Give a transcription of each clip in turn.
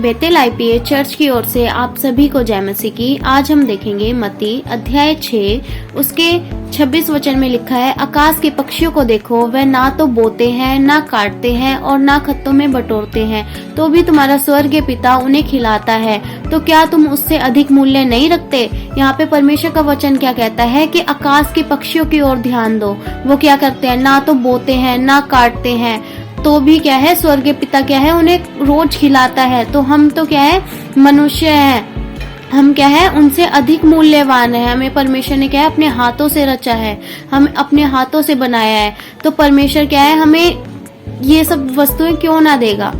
Bethel IPA church की ओर से आप सभी को जय मसीह की। आज हम देखेंगे मत्ती अध्याय 6 उसके 26 वचन में लिखा है, आकाश के पक्षियों को देखो, वह ना तो बोते हैं, ना काटते हैं और ना खत्तों में बटोरते हैं, तो भी तुम्हारा स्वर्गीय पिता उन्हें खिलाता है। तो क्या तुम उससे अधिक मूल्य नहीं रखते? यहाँ पे परमेश्वर का वचन क्या कहता है कि आकाश के पक्षियों की ओर ध्यान दो। वो क्या करते हैं? ना तो बोते हैं, ना काटते हैं, तो भी क्या है, स्वर्गीय पिता क्या है, उन्हें रोज खिलाता है। तो हम तो क्या है, मनुष्य हैं, हम क्या है, उनसे अधिक मूल्यवान है। हमें परमेश्वर ने क्या है, अपने हाथों से रचा है, हम अपने हाथों से बनाया है। तो परमेश्वर क्या है, हमें ये सब वस्तुएं क्यों ना देगा?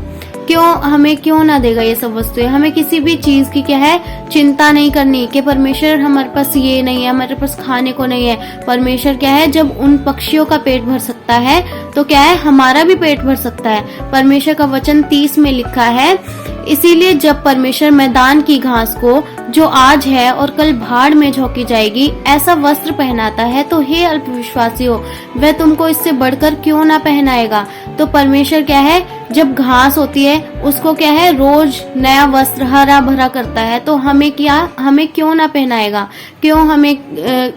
हमें क्यों ना देगा ये सब वस्तुएं? हमें किसी भी चीज की क्या है, चिंता नहीं करनी कि परमेश्वर हमारे पास ये नहीं है, हमारे पास खाने को नहीं है। परमेश्वर क्या है, जब उन पक्षियों का पेट भर सकता है तो क्या है, हमारा भी पेट भर सकता है। परमेश्वर का वचन 30 में लिखा है, इसीलिए जब परमेश्वर मैदान की घास को जो आज है और कल भाड़ में झोंकी जाएगी ऐसा वस्त्र पहनाता है, तो हे अल्पविश्वासियों, वह तुमको इससे बढ़कर क्यों ना पहनाएगा। तो परमेश्वर क्या है, जब घास होती है उसको क्या है, रोज नया वस्त्र हरा भरा करता है, तो हमें क्यों ना पहनाएगा? क्यों हमें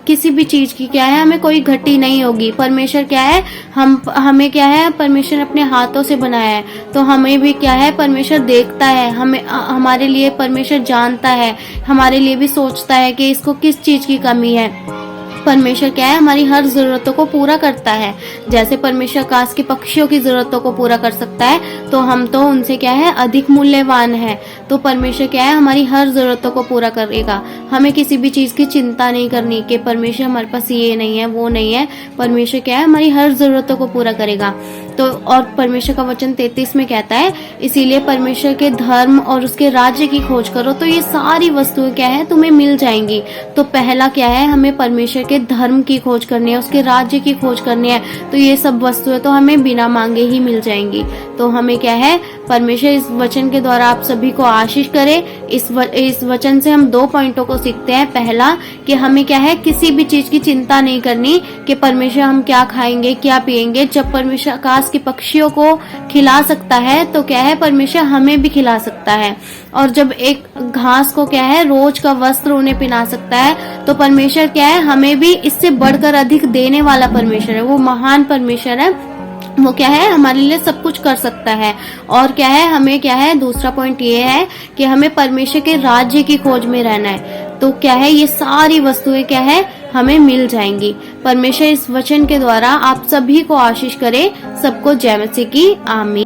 किसी भी चीज की क्या है, हमें कोई घटी नहीं होगी। परमेश्वर क्या है, हमें क्या है, परमेश्वर ने अपने हाथों से बनाया है, तो हमें भी क्या है, परमेश्वर देखता है, हमारे लिए परमेश्वर जानता है, हमारे लिए भी सोचता है कि इसको किस चीज की कमी है। परमेश्वर क्या है, हमारी हर जरूरतों को पूरा करता है। जैसे परमेश्वर आकाश के पक्षियों की जरूरतों को पूरा कर सकता है, तो हम तो उनसे क्या है, अधिक मूल्यवान है। तो परमेश्वर क्या है, हमारी हर जरूरतों को पूरा करेगा। हमें किसी भी चीज की चिंता नहीं करनी कि परमेश्वर हमारे पास ये नहीं है, वो नहीं है। परमेश्वर क्या है, हमारी हर जरूरतों को पूरा करेगा। तो और परमेश्वर का वचन 33 में कहता है, इसीलिए परमेश्वर के धर्म और उसके राज्य की खोज करो, तो ये सारी वस्तुएं क्या है, तुम्हें मिल जाएंगी। तो पहला क्या है, हमें परमेश्वर के धर्म की खोज करनी है, उसके राज्य की खोज करनी है, तो ये सब वस्तुएं तो हमें बिना मांगे ही मिल जाएंगी। तो हमें क्या है, परमेश्वर इस वचन के द्वारा आप सभी को आशीष करे। इस वचन से हम 2 पॉइंटों को सीखते हैं। पहला कि हमें क्या है, किसी भी चीज की चिंता नहीं करनी कि परमेश्वर हम क्या खाएंगे, क्या पिएंगे। जब परमेश्वर आकाश के पक्षियों को खिला सकता है, तो क्या है, परमेश्वर हमें भी खिला सकता है। और जब एक घास को क्या है, रोज का वस्त्र उन्हें पहना सकता है, तो परमेश्वर क्या है, हमें भी इससे बढ़कर अधिक देने वाला परमेश्वर है। वो महान परमेश्वर है, वो क्या है, हमारे लिए सब कुछ कर सकता है। और क्या है, हमें क्या है, दूसरा पॉइंट ये है कि हमें परमेश्वर के राज्य की खोज में रहना है। तो क्या है, ये सारी वस्तुएं क्या है, हमें मिल जाएंगी। परमेश्वर इस वचन के द्वारा आप सभी को आशीष करे। सबको जय मसीह की। आमीन।